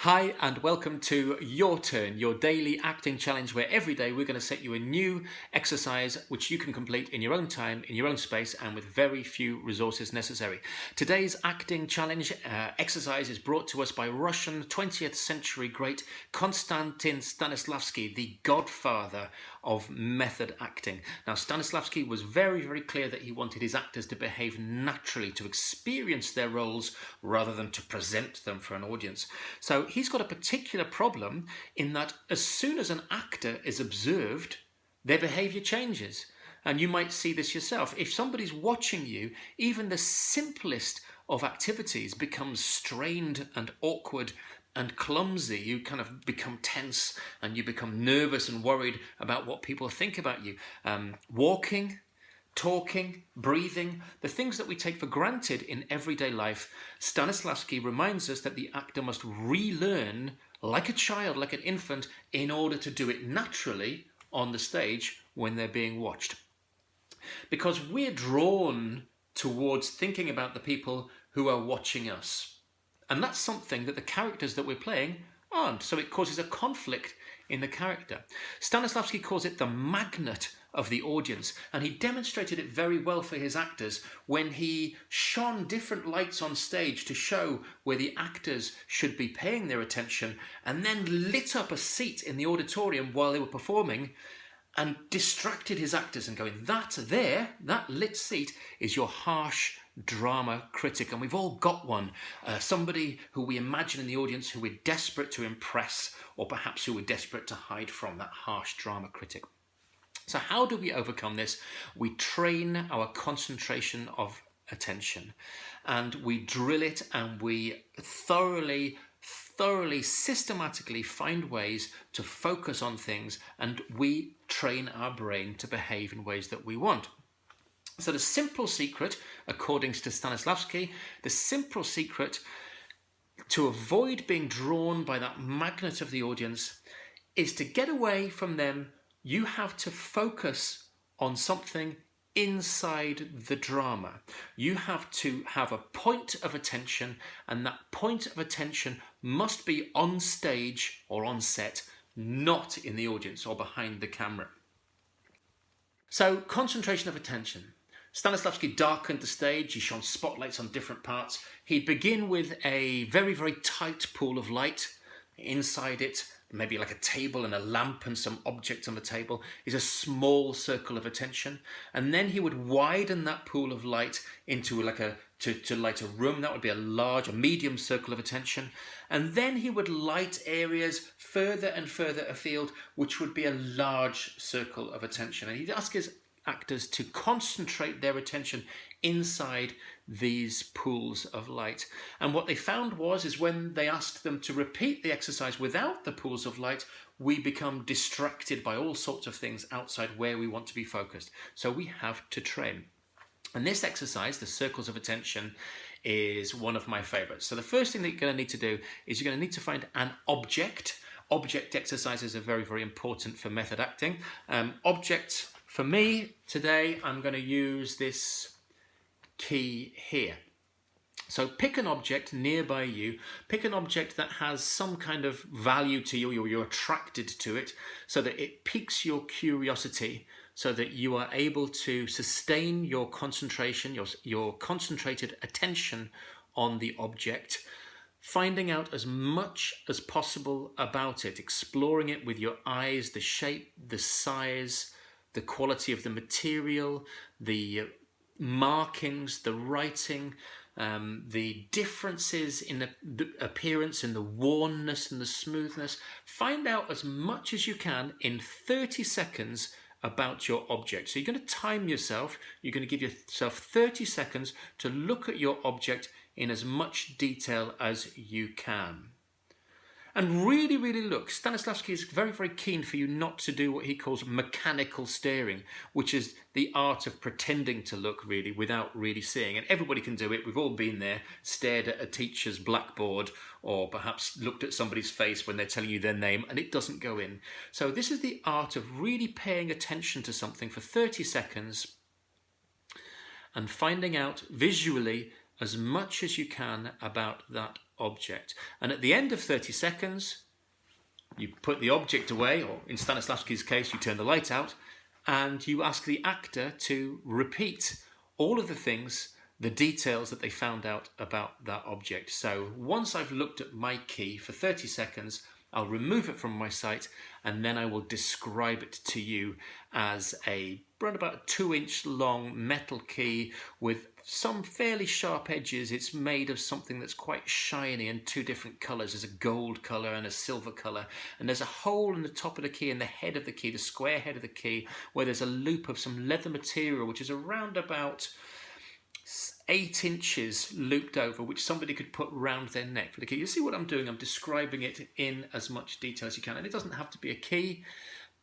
Hi and welcome to Your Turn, your daily acting challenge where every day we're going to set you a new exercise which you can complete in your own time, in your own space and with very few resources necessary. Today's acting challenge exercise is brought to us by Russian 20th century great Konstantin Stanislavski, the godfather of method acting. Now Stanislavski was very, very clear that he wanted his actors to behave naturally, to experience their roles rather than to present them for an audience. So he's got a particular problem in that as soon as an actor is observed, their behaviour changes. And you might see this yourself. If somebody's watching you, even the simplest of activities becomes strained and awkward and clumsy. You kind of become tense and you become nervous and worried about what people think about you. Walking, talking, breathing, the things that we take for granted in everyday life, Stanislavski reminds us that the actor must relearn, like a child, like an infant, in order to do it naturally on the stage when they're being watched. Because we're drawn towards thinking about the people who are watching us. And that's something that the characters that we're playing aren't. So it causes a conflict in the character. Stanislavski calls it the magnet of the audience, and he demonstrated it very well for his actors when he shone different lights on stage to show where the actors should be paying their attention, and then lit up a seat in the auditorium while they were performing and distracted his actors and going, that lit seat is your harsh drama critic. And we've all got one, somebody who we imagine in the audience who we're desperate to impress, or perhaps who we're desperate to hide from, that harsh drama critic. So how do we overcome this? We train our concentration of attention, and we drill it, and we thoroughly, systematically find ways to focus on things, and we train our brain to behave in ways that we want. So the simple secret, according to Stanislavski, the simple secret to avoid being drawn by that magnet of the audience is to get away from them. You have to focus on something inside the drama. You have to have a point of attention, and that point of attention must be on stage or on set, not in the audience or behind the camera. So, concentration of attention. Stanislavski darkened the stage, he shone spotlights on different parts. He'd begin with a very, very tight pool of light. Inside it, maybe like a table and a lamp and some object on the table, is a small circle of attention. And then he would widen that pool of light into like to light a room. That would be a medium circle of attention. And then he would light areas further and further afield, which would be a large circle of attention. And he'd ask his actors to concentrate their attention inside these pools of light. And what they found is when they asked them to repeat the exercise without the pools of light, we become distracted by all sorts of things outside where we want to be focused. So we have to train. And this exercise, the circles of attention, is one of my favorites. So the first thing that you're going to need to do is you're going to need to find an object. Object exercises are very, very important for method acting. Object, for me today, I'm going to use this key here. So pick an object nearby you, pick an object that has some kind of value to you, or you're attracted to it, so that it piques your curiosity, so that you are able to sustain your concentration, your concentrated attention on the object, finding out as much as possible about it, exploring it with your eyes, the shape, the size, the quality of the material, the markings, the writing, the differences in the appearance, in the wornness and the smoothness. Find out as much as you can in 30 seconds about your object. So you're going to time yourself. You're going to give yourself 30 seconds to look at your object in as much detail as you can. And really, really look. Stanislavski is very, very keen for you not to do what he calls mechanical staring, which is the art of pretending to look really without really seeing. And everybody can do it. We've all been there, stared at a teacher's blackboard, or perhaps looked at somebody's face when they're telling you their name and it doesn't go in. So this is the art of really paying attention to something for 30 seconds and finding out visually as much as you can about that object. And at the end of 30 seconds, you put the object away, or in Stanislavski's case, you turn the light out, and you ask the actor to repeat all of the things, the details that they found out about that object. So once I've looked at my key for 30 seconds, I'll remove it from my sight, and then I will describe it to you as around about a 2-inch long metal key with some fairly sharp edges. It's made of something that's quite shiny in 2 different colours. There's a gold colour and a silver colour, and there's a hole in the top of the key, in the head of the key, the square head of the key, where there's a loop of some leather material which is around about 8 inches looped over, which somebody could put round their neck for the key. You see what I'm doing? I'm describing it in as much detail as you can, and it doesn't have to be a key,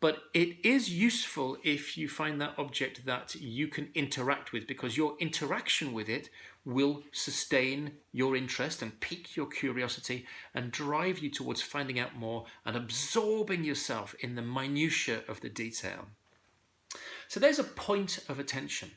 but it is useful if you find that object that you can interact with, because your interaction with it will sustain your interest and pique your curiosity and drive you towards finding out more and absorbing yourself in the minutiae of the detail. So there's a point of attention.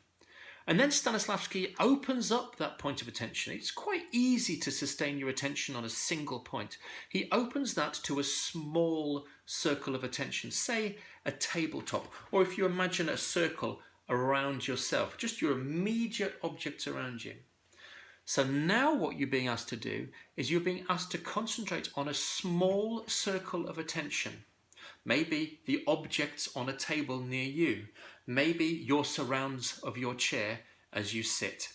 And then Stanislavski opens up that point of attention. It's quite easy to sustain your attention on a single point. He opens that to a small circle of attention, say a tabletop, or if you imagine a circle around yourself, just your immediate objects around you. So now what you're being asked to do is you're being asked to concentrate on a small circle of attention. Maybe the objects on a table near you. Maybe your surrounds of your chair as you sit.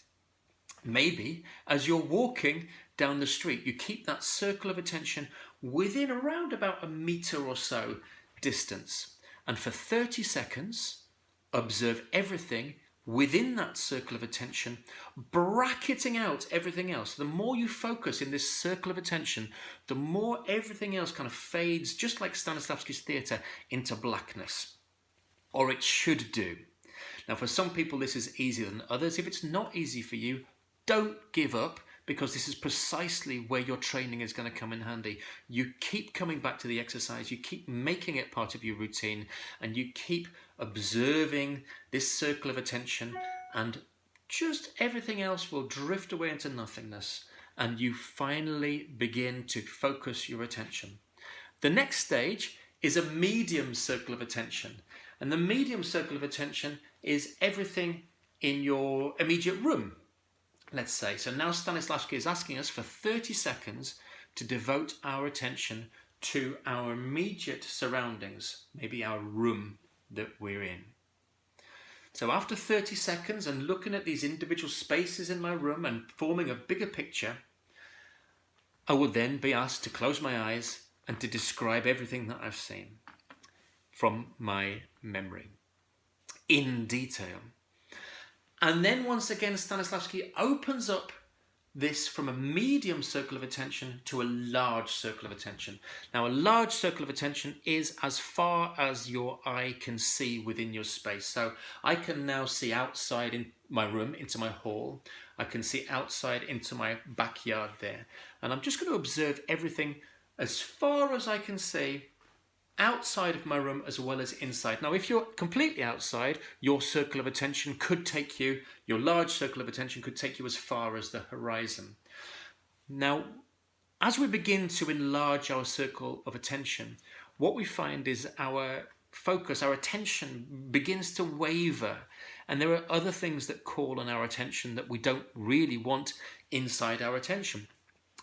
Maybe as you're walking down the street, you keep that circle of attention within around about a metre or so distance. And for 30 seconds, observe everything within that circle of attention, bracketing out everything else. The more you focus in this circle of attention, the more everything else kind of fades, just like Stanislavski's theatre, into blackness. Or it should do. Now, for some people, this is easier than others. If it's not easy for you, don't give up, because this is precisely where your training is going to come in handy. You keep coming back to the exercise, you keep making it part of your routine, and you keep observing this circle of attention, and just everything else will drift away into nothingness, and you finally begin to focus your attention. The next stage is a medium circle of attention, and the medium circle of attention is everything in your immediate room, let's say. So now Stanislavski is asking us for 30 seconds to devote our attention to our immediate surroundings, maybe our room that we're in. So after 30 seconds and looking at these individual spaces in my room and forming a bigger picture, I will then be asked to close my eyes and to describe everything that I've seen from my memory in detail. And then once again, Stanislavski opens up this from a medium circle of attention to a large circle of attention. Now, a large circle of attention is as far as your eye can see within your space. So I can now see outside in my room, into my hall. I can see outside into my backyard there. And I'm just going to observe everything as far as I can see outside of my room as well as inside. Now, if you're completely outside, your circle of attention could take you, your large circle of attention could take you as far as the horizon. Now, as we begin to enlarge our circle of attention, what we find is our focus, our attention begins to waver, and there are other things that call on our attention that we don't really want inside our attention.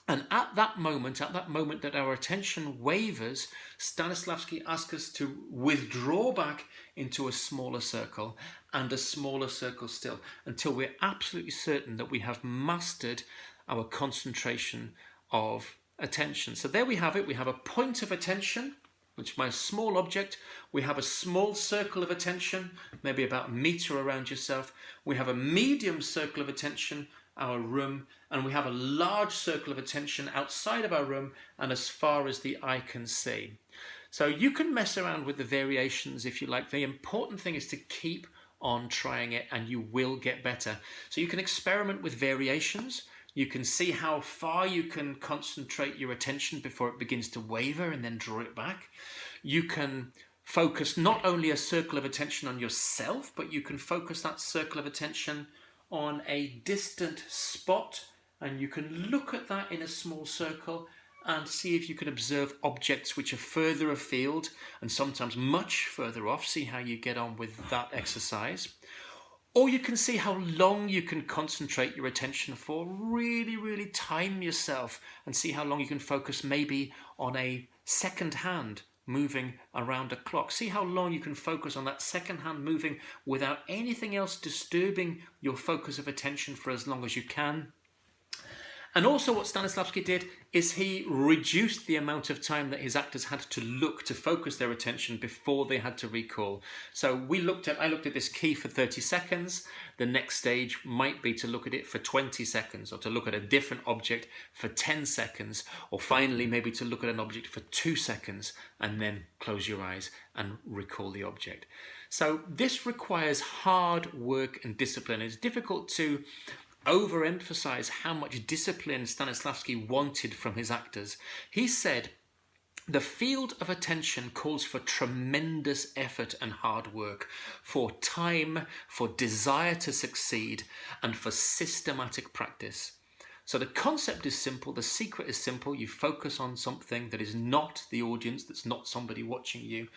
And at that moment that our attention wavers, Stanislavski asks us to withdraw back into a smaller circle and a smaller circle still, until we're absolutely certain that we have mastered our concentration of attention. So there we have it. We have a point of attention, which is my small object. We have a small circle of attention, maybe about a metre around yourself. We have a medium circle of attention, our room, and we have a large circle of attention outside of our room and as far as the eye can see. So you can mess around with the variations if you like. The important thing is to keep on trying it, and you will get better. So you can experiment with variations. You can see how far you can concentrate your attention before it begins to waver and then draw it back. You can focus not only a circle of attention on yourself, but you can focus that circle of attention on a distant spot and you can look at that in a small circle and see if you can observe objects which are further afield and sometimes much further off. See how you get on with that exercise. Or you can see how long you can concentrate your attention for. Really time yourself and see how long you can focus maybe on a second hand moving around a clock. See how long you can focus on that second hand moving without anything else disturbing your focus of attention for as long as you can. And also what Stanislavski did is he reduced the amount of time that his actors had to look to focus their attention before they had to recall. So I looked at this key for 30 seconds. The next stage might be to look at it for 20 seconds, or to look at a different object for 10 seconds, or finally maybe to look at an object for 2 seconds and then close your eyes and recall the object. So this requires hard work and discipline. It's difficult to overemphasize how much discipline Stanislavski wanted from his actors. He said, "The field of attention calls for tremendous effort and hard work, for time, for desire to succeed, and for systematic practice." So the concept is simple, the secret is simple. You focus on something that is not the audience, that's not somebody watching you,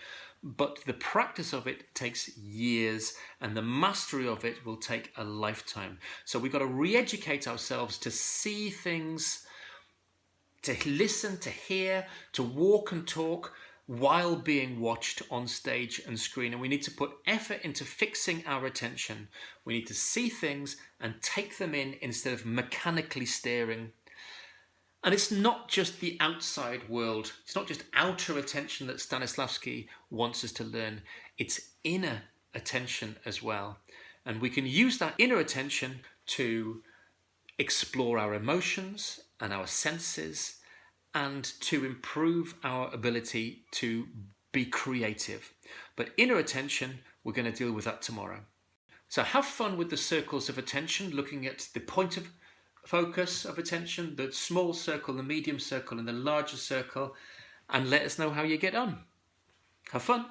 but the practice of it takes years, and the mastery of it will take a lifetime. So we've got to re-educate ourselves to see things, to listen, to hear, to walk and talk while being watched on stage and screen. And we need to put effort into fixing our attention. We need to see things and take them in instead of mechanically staring. And it's not just the outside world, it's not just outer attention that Stanislavski wants us to learn, it's inner attention as well. And we can use that inner attention to explore our emotions and our senses, and to improve our ability to be creative. But inner attention, we're going to deal with that tomorrow. So have fun with the circles of attention, looking at the point of focus of attention, the small circle, the medium circle, and the larger circle, and let us know how you get on. Have fun.